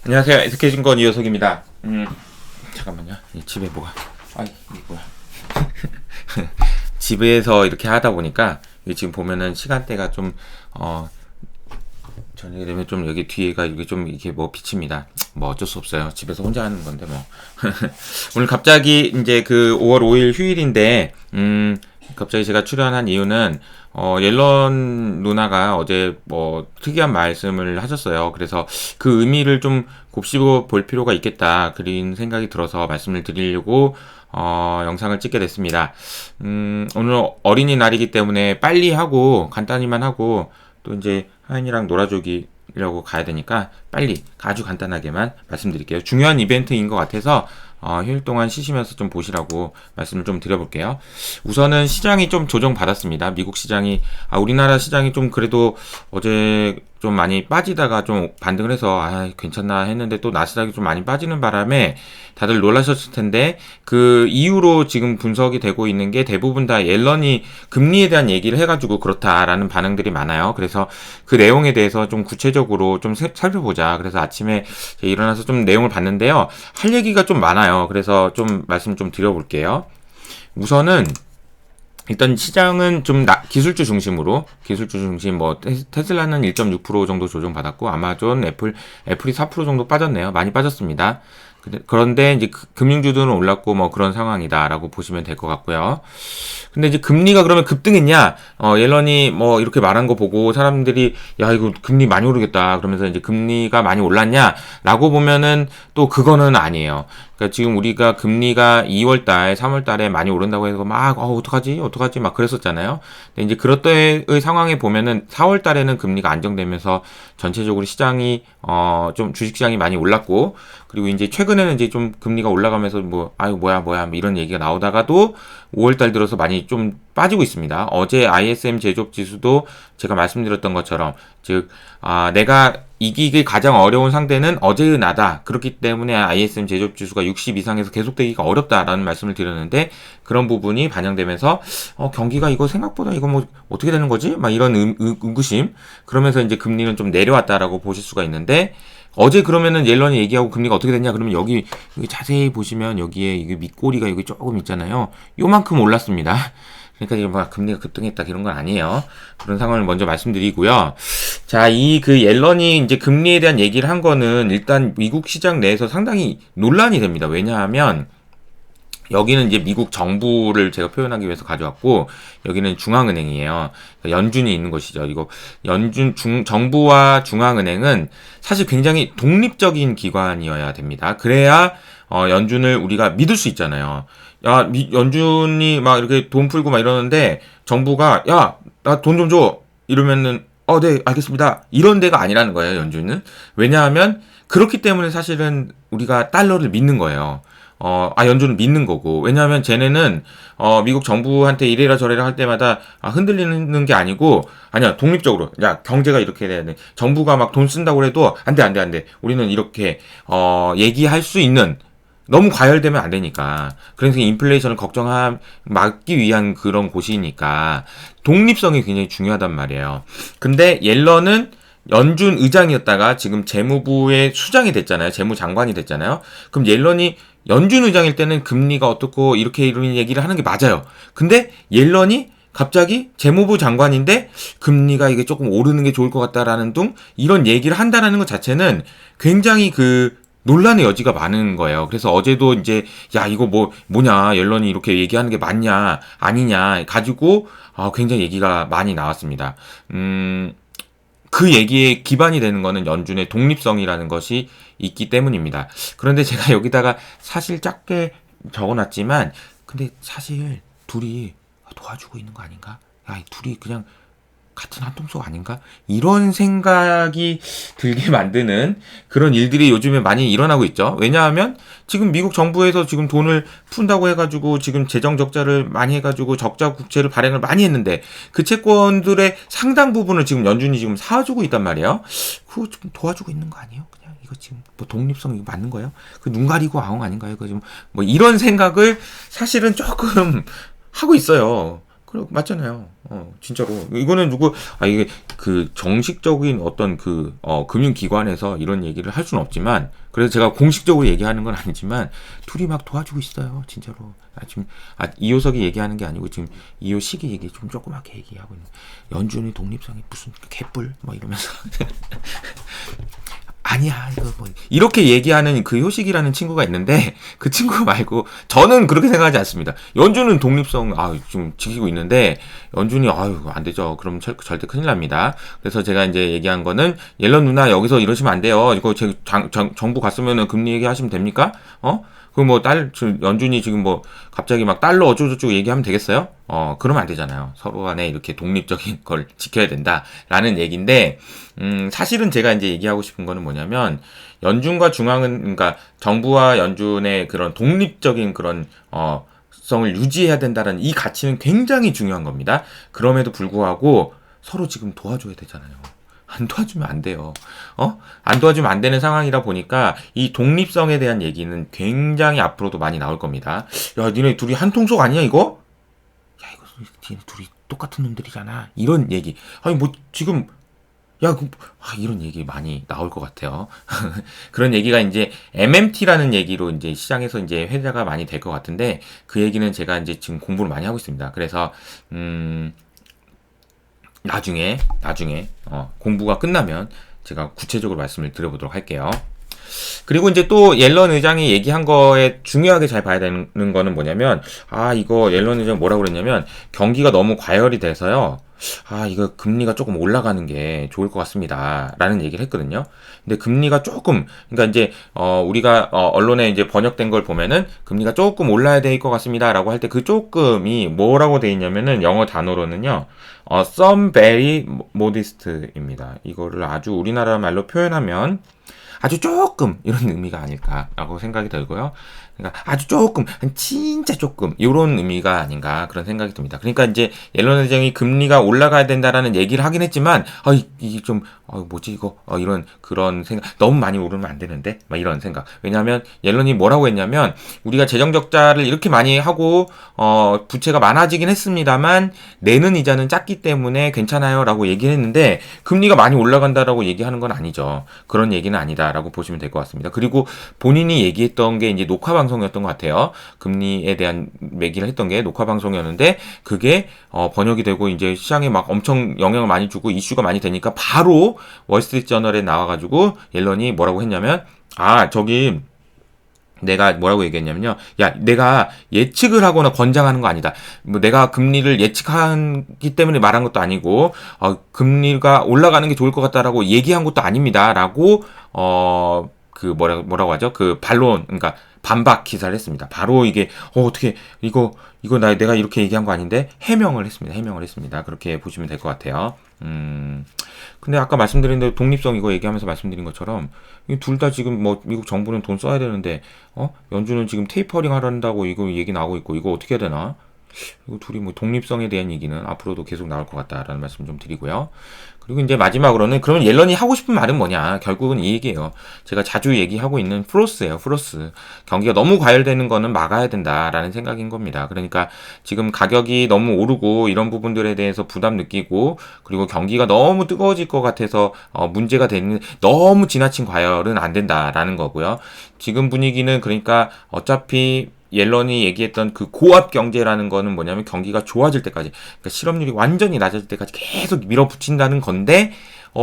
안녕하세요. SK증권 이효석입니다. 잠깐만요. 이 집에 뭐가? 아이, 이게 뭐야? 집에서 이렇게 하다 보니까 이게 지금 보면은 시간대가 좀 저녁이 되면 좀 여기 뒤에가 이게 좀 이렇게 뭐 비칩니다. 뭐 어쩔 수 없어요. 집에서 혼자 하는 건데 뭐. 오늘 갑자기 이제 그 5월 5일 휴일인데 갑자기 제가 출연한 이유는 옐런 누나가 어제 뭐 특이한 말씀을 하셨어요. 그래서 그 의미를 좀 곱씹어 볼 필요가 있겠다 그런 생각이 들어서 말씀을 드리려고 영상을 찍게 됐습니다. 오늘 어린이날이기 때문에 빨리 하고 간단히만 하고 또 이제 하인이랑 놀아주기라고 가야 되니까 빨리 아주 간단하게만 말씀드릴게요. 중요한 이벤트인 것 같아서 휴일 동안 쉬시면서 좀 보시라고 말씀을 좀 드려볼게요. 우선은 시장이 좀 조정받았습니다. 미국 시장이, 우리나라 시장이 좀 그래도 어제 좀 많이 빠지다가 좀 반등을 해서 괜찮나 했는데 또 나스닥이 좀 많이 빠지는 바람에 다들 놀라셨을 텐데 그 이후로 지금 분석이 되고 있는 게 대부분 다 옐런이 금리에 대한 얘기를 해가지고 그렇다라는 반응들이 많아요. 그래서 그 내용에 대해서 좀 구체적으로 좀 살펴보자. 그래서 아침에 일어나서 좀 내용을 봤는데요. 할 얘기가 좀 많아요. 그래서 좀 말씀 좀 드려볼게요. 우선은 일단 시장은 좀 기술주 중심으로 기술주 중심 뭐 테슬라는 1.6% 정도 조정받았고 아마존, 애플이 4% 정도 빠졌네요. 많이 빠졌습니다. 그런데 이제 금융주들은 올랐고 뭐 그런 상황이다라고 보시면 될 것 같고요. 근데 이제 금리가 그러면 급등했냐? 옐런이 뭐 이렇게 말한 거 보고 사람들이 야 이거 금리 많이 오르겠다 그러면서 이제 금리가 많이 올랐냐라고 보면은 또 그거는 아니에요. 그러니까 지금 우리가 금리가 2월달, 3월달에 많이 오른다고 해서 막 어떡하지 막 그랬었잖아요. 근데 이제 그럴 때의 상황에 보면은 4월달에는 금리가 안정되면서 전체적으로 시장이 좀 주식시장이 많이 올랐고 그리고 이제 최근에는 이제 좀 금리가 올라가면서 뭐 뭐야 뭐 이런 얘기가 나오다가도 5월달 들어서 많이 좀 빠지고 있습니다. 어제 ISM 제조업 지수도 제가 말씀드렸던 것처럼 즉 내가 이기기 가장 어려운 상대는 어제의 나다. 그렇기 때문에 ISM 제조업 지수가 60 이상에서 계속되기가 어렵다라는 말씀을 드렸는데 그런 부분이 반영되면서 경기가 이거 생각보다 이거 뭐 어떻게 되는 거지? 막 이런 의구심 그러면서 이제 금리는 좀 내려왔다라고 보실 수가 있는데 어제 그러면은 옐런이 얘기하고 금리가 어떻게 됐냐 그러면 여기 자세히 보시면 여기에 이게 밑꼬리가 여기 조금 있잖아요. 요만큼 올랐습니다. 그러니까 이게 막 금리가 급등했다 이런 건 아니에요. 그런 상황을 먼저 말씀드리고요. 자, 그 옐런이 이제 금리에 대한 얘기를 한 거는 일단 미국 시장 내에서 상당히 논란이 됩니다. 왜냐하면 여기는 이제 미국 정부를 제가 표현하기 위해서 가져왔고 여기는 중앙은행이에요. 그러니까 연준이 있는 것이죠. 이거 정부와 중앙은행은 사실 굉장히 독립적인 기관이어야 됩니다. 그래야 연준을 우리가 믿을 수 있잖아요. 연준이 막 이렇게 돈 풀고 막 이러는데 정부가 나 돈 좀 줘 이러면은 네 알겠습니다 이런 데가 아니라는 거예요. 연준은. 왜냐하면 그렇기 때문에 사실은 우리가 달러를 믿는 거예요. 연준을 믿는 거고. 왜냐하면 쟤네는, 미국 정부한테 이래라 저래라 할 때마다, 흔들리는 게 아니고, 아니야, 독립적으로. 야, 경제가 이렇게 돼야 돼. 정부가 막 돈 쓴다고 해도, 안 돼. 우리는 이렇게, 얘기할 수 있는, 너무 과열되면 안 되니까. 그래서 인플레이션을 막기 위한 그런 곳이니까, 독립성이 굉장히 중요하단 말이에요. 근데 옐런은, 연준 의장이었다가 지금 재무부의 수장이 됐잖아요. 재무장관이 됐잖아요. 그럼 옐런이 연준 의장일 때는 금리가 어떻고 이렇게 이런 얘기를 하는 게 맞아요. 근데 옐런이 갑자기 재무부 장관인데 금리가 이게 조금 오르는 게 좋을 것 같다라는 등 이런 얘기를 한다라는 것 자체는 굉장히 논란의 여지가 많은 거예요. 그래서 어제도 이제 이거 뭐냐 옐런이 이렇게 얘기하는 게 맞냐 아니냐 가지고 굉장히 얘기가 많이 나왔습니다. 그 얘기에 기반이 되는 거는 연준의 독립성이라는 것이 있기 때문입니다. 그런데 제가 여기다가 사실 작게 적어놨지만 근데 사실 둘이 도와주고 있는 거 아닌가? 둘이 그냥 같은 한통속 아닌가? 이런 생각이 들게 만드는 그런 일들이 요즘에 많이 일어나고 있죠. 왜냐하면 지금 미국 정부에서 지금 돈을 푼다고 해가지고 지금 재정 적자를 많이 해가지고 적자 국채를 발행을 많이 했는데 그 채권들의 상당 부분을 지금 연준이 지금 사주고 있단 말이에요. 그거 좀 도와주고 있는 거 아니에요? 그냥 이거 지금 뭐 독립성 이거 맞는 거예요? 눈 가리고 아웅 아닌가요? 그 지금 뭐 이런 생각을 사실은 조금 하고 있어요. 그래, 맞잖아요. 진짜로. 이거는 이게 그 정식적인 어떤 금융기관에서 이런 얘기를 할 수는 없지만, 그래서 제가 공식적으로 얘기하는 건 아니지만, 둘이 막 도와주고 있어요. 진짜로. 지금, 이효석이 얘기하는 게 아니고, 지금 이효식이 얘기 좀 조그맣게 얘기하고 있는. 연준이 독립성이 무슨 개뿔? 뭐 이러면서. 아니야, 이거 뭐, 이렇게 얘기하는 그 효식이라는 친구가 있는데, 그 친구 말고, 저는 그렇게 생각하지 않습니다. 연준은 독립성, 좀 지키고 있는데, 연준이, 안 되죠. 그럼 절대 큰일 납니다. 그래서 제가 이제 얘기한 거는, 옐런 누나 여기서 이러시면 안 돼요. 이거 정부 갔으면은 금리 얘기하시면 됩니까? 연준이 지금 갑자기 막 달러 어쩌고저쩌고 얘기하면 되겠어요? 그러면 안 되잖아요. 서로 간에 이렇게 독립적인 걸 지켜야 된다라는 얘기인데, 사실은 제가 이제 얘기하고 싶은 거는 뭐냐면, 연준과 중앙은, 그러니까 정부와 연준의 그런 독립적인 그런, 성을 유지해야 된다는 이 가치는 굉장히 중요한 겁니다. 그럼에도 불구하고 서로 지금 도와줘야 되잖아요. 안 도와주면 안 돼요. 안 도와주면 안 되는 상황이라 보니까 이 독립성에 대한 얘기는 굉장히 앞으로도 많이 나올 겁니다. 야, 니네 둘이 한 통속 아니야, 이거? 야, 이거 니네 둘이 똑같은 놈들이잖아. 이런 얘기. 지금 이런 얘기 많이 나올 것 같아요. 그런 얘기가 이제 MMT라는 얘기로 이제 시장에서 이제 회자가 많이 될 것 같은데, 그 얘기는 제가 이제 지금 공부를 많이 하고 있습니다. 그래서, 나중에 공부가 끝나면 제가 구체적으로 말씀을 드려보도록 할게요. 그리고 이제 또 옐런 의장이 얘기한 거에 중요하게 잘 봐야 되는 거는 뭐냐면, 이거 옐런 의장 뭐라고 그랬냐면, 경기가 너무 과열이 돼서요. 이거 금리가 조금 올라가는 게 좋을 것 같습니다. 라는 얘기를 했거든요. 근데 금리가 조금, 그러니까 이제, 우리가, 언론에 이제 번역된 걸 보면은, 금리가 조금 올라야 될 것 같습니다. 라고 할 때 그 조금이 뭐라고 돼 있냐면은, 영어 단어로는요, some very modest입니다. 이거를 아주 우리나라 말로 표현하면, 아주 조금 이런 의미가 아닐까라고 생각이 들고요. 그러니까 아주 조금, 진짜 조금 이런 의미가 아닌가 그런 생각이 듭니다. 그러니까 이제 옐런 의장이 금리가 올라가야 된다라는 얘기를 하긴 했지만, 이게 좀 뭐지 이거 이런 그런 생각, 너무 많이 오르면 안 되는데 막 이런 생각. 왜냐하면 옐런이 뭐라고 했냐면, 우리가 재정 적자를 이렇게 많이 하고 부채가 많아지긴 했습니다만 내는 이자는 작기 때문에 괜찮아요라고 얘기를 했는데, 금리가 많이 올라간다라고 얘기하는 건 아니죠. 그런 얘기는 아니다라고 보시면 될 것 같습니다. 그리고 본인이 얘기했던 게 이제 녹화 방송이었던 것 같아요. 금리에 대한 얘기를 했던 게 녹화 방송이었는데, 그게 번역이 되고 이제 시장에 막 엄청 영향을 많이 주고 이슈가 많이 되니까 바로 월스트리트 저널에 나와가지고 옐런이 뭐라고 했냐면, 저기 내가 뭐라고 얘기했냐면요. 야, 내가 예측을 하거나 권장하는 거 아니다. 내가 금리를 예측하기 때문에 말한 것도 아니고, 금리가 올라가는 게 좋을 것 같다라고 얘기한 것도 아닙니다. 라고, 뭐라고 하죠? 반론, 그러니까 반박 기사를 했습니다. 바로 이게, 어떻게, 이거 내가 이렇게 얘기한 거 아닌데? 해명을 했습니다. 그렇게 보시면 될 것 같아요. 근데 아까 말씀드린 대로 독립성 이거 얘기하면서 말씀드린 것처럼, 둘 다 지금 미국 정부는 돈 써야 되는데, 연준은 지금 테이퍼링 하란다고 이거 얘기 나오고 있고, 이거 어떻게 해야 되나? 이거 둘이 독립성에 대한 얘기는 앞으로도 계속 나올 것 같다라는 말씀 좀 드리고요. 그리고 이제 마지막으로는, 그러면 옐런이 하고 싶은 말은 뭐냐? 결국은 이 얘기예요. 제가 자주 얘기하고 있는 플로스예요. 플로스. 경기가 너무 과열되는 거는 막아야 된다라는 생각인 겁니다. 그러니까 지금 가격이 너무 오르고 이런 부분들에 대해서 부담 느끼고, 그리고 경기가 너무 뜨거워질 것 같아서 문제가 되는, 너무 지나친 과열은 안 된다라는 거고요. 지금 분위기는 그러니까 어차피 옐런이 얘기했던 그 고압 경제라는 거는 뭐냐면, 경기가 좋아질 때까지, 그러니까 실업률이 완전히 낮아질 때까지 계속 밀어붙인다는 건데,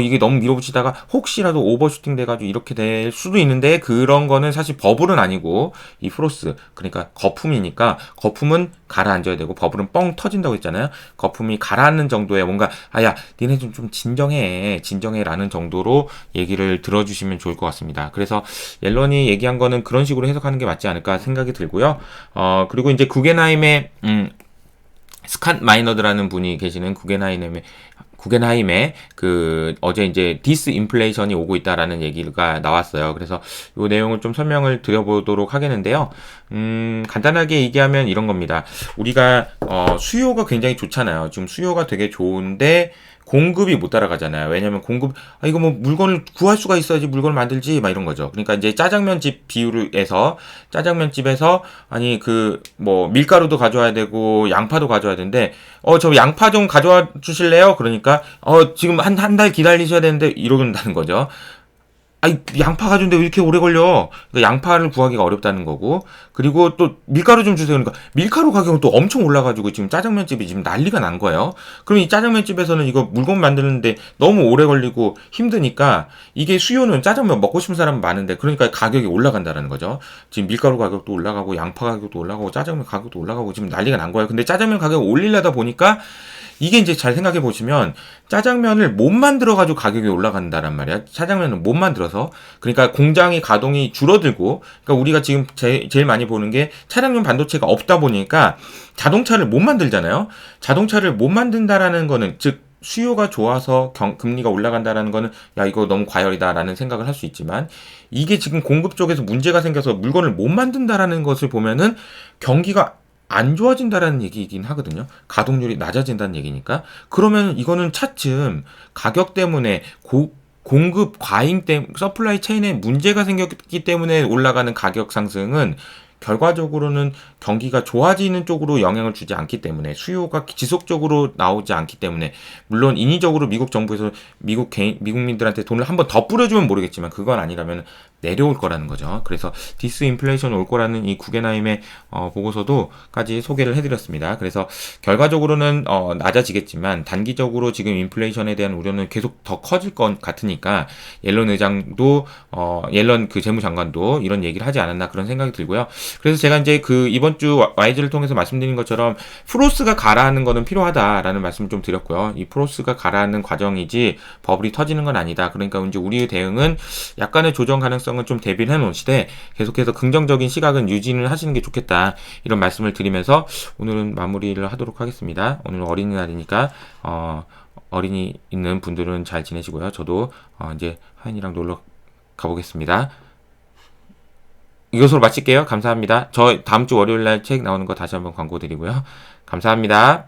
이게 너무 밀어붙이다가 혹시라도 오버슈팅 돼가지고 이렇게 될 수도 있는데, 그런 거는 사실 버블은 아니고, 이 플로스, 그러니까 거품이니까, 거품은 가라앉아야 되고, 버블은 뻥 터진다고 했잖아요. 거품이 가라앉는 정도의 뭔가, 야, 니네 좀 진정해라는 정도로 얘기를 들어주시면 좋을 것 같습니다. 그래서 옐런이 얘기한 거는 그런 식으로 해석하는 게 맞지 않을까 생각이 들고요. 그리고 이제 구겐하임의, 스캇 마이너드라는 분이 계시는 구겐하임의 어제 이제 디스인플레이션이 오고 있다라는 얘기가 나왔어요. 그래서 이 내용을 좀 설명을 드려보도록 하겠는데요. 간단하게 얘기하면 이런 겁니다. 우리가 수요가 굉장히 좋잖아요. 지금 수요가 되게 좋은데 공급이 못 따라가잖아요. 왜냐면 이거 뭐 물건을 구할 수가 있어야지 물건을 만들지, 막 이런 거죠. 그러니까 이제 짜장면집 비유를 해서, 짜장면집에서, 아니, 뭐, 밀가루도 가져와야 되고, 양파도 가져와야 되는데, 저 양파 좀 가져와 주실래요? 그러니까, 지금 한 달 기다리셔야 되는데, 이러는다는 거죠. 아니, 양파 가져오는데 왜 이렇게 오래 걸려? 그러니까 양파를 구하기가 어렵다는 거고, 그리고 또 밀가루 좀 주세요. 그러니까 밀가루 가격은 또 엄청 올라가지고 지금 짜장면집이 지금 난리가 난 거예요. 그럼 이 짜장면집에서는 이거 물건 만드는데 너무 오래 걸리고 힘드니까, 이게 수요는 짜장면 먹고 싶은 사람은 많은데, 그러니까 가격이 올라간다는 거죠. 지금 밀가루 가격도 올라가고, 양파 가격도 올라가고, 짜장면 가격도 올라가고, 지금 난리가 난 거예요. 근데 짜장면 가격을 올리려다 보니까, 이게 이제 잘 생각해 보시면, 짜장면을 못 만들어 가지고 가격이 올라간다란 말이야. 짜장면을 못 만들어서. 그러니까 공장이 가동이 줄어들고, 그러니까 우리가 지금 제일 많이 보는 게 차량용 반도체가 없다 보니까 자동차를 못 만들잖아요. 자동차를 못 만든다라는 거는, 즉 수요가 좋아서 금리가 올라간다라는 거는, 야, 이거 너무 과열이다라는 생각을 할 수 있지만, 이게 지금 공급 쪽에서 문제가 생겨서 물건을 못 만든다라는 것을 보면은 경기가 안 좋아진다라는 얘기이긴 하거든요. 가동률이 낮아진다는 얘기니까. 그러면 이거는 차츰 가격 때문에 공급 과잉 때문에, 서플라이 체인에 문제가 생겼기 때문에 올라가는 가격 상승은 결과적으로는 경기가 좋아지는 쪽으로 영향을 주지 않기 때문에, 수요가 지속적으로 나오지 않기 때문에, 물론 인위적으로 미국 정부에서 미국민들한테 돈을 한번 더 뿌려주면 모르겠지만, 그건 아니라면 내려올 거라는 거죠. 그래서 디스인플레이션 올 거라는 이 구겐하임의 보고서도까지 소개를 해드렸습니다. 그래서 결과적으로는 낮아지겠지만, 단기적으로 지금 인플레이션에 대한 우려는 계속 더 커질 것 같으니까, 옐런 의장도 옐런 그 재무장관도 이런 얘기를 하지 않았나, 그런 생각이 들고요. 그래서 제가 이제 이번 주 와이즈를 통해서 말씀드린 것처럼, 프로스가 가라앉는 거는 필요하다라는 말씀을 좀 드렸고요. 이 프로스가 가라앉는 과정이지 버블이 터지는 건 아니다. 그러니까 이제 우리의 대응은 약간의 조정 가능성은 좀 대비를 해놓으시되, 계속해서 긍정적인 시각은 유지를 하시는 게 좋겠다, 이런 말씀을 드리면서 오늘은 마무리를 하도록 하겠습니다. 오늘은 어린이날이니까 어린이 있는 분들은 잘 지내시고요. 저도 이제 하연이랑 놀러 가보겠습니다. 이것으로 마칠게요. 감사합니다. 저 다음 주 월요일 날 책 나오는 거 다시 한번 광고 드리고요. 감사합니다.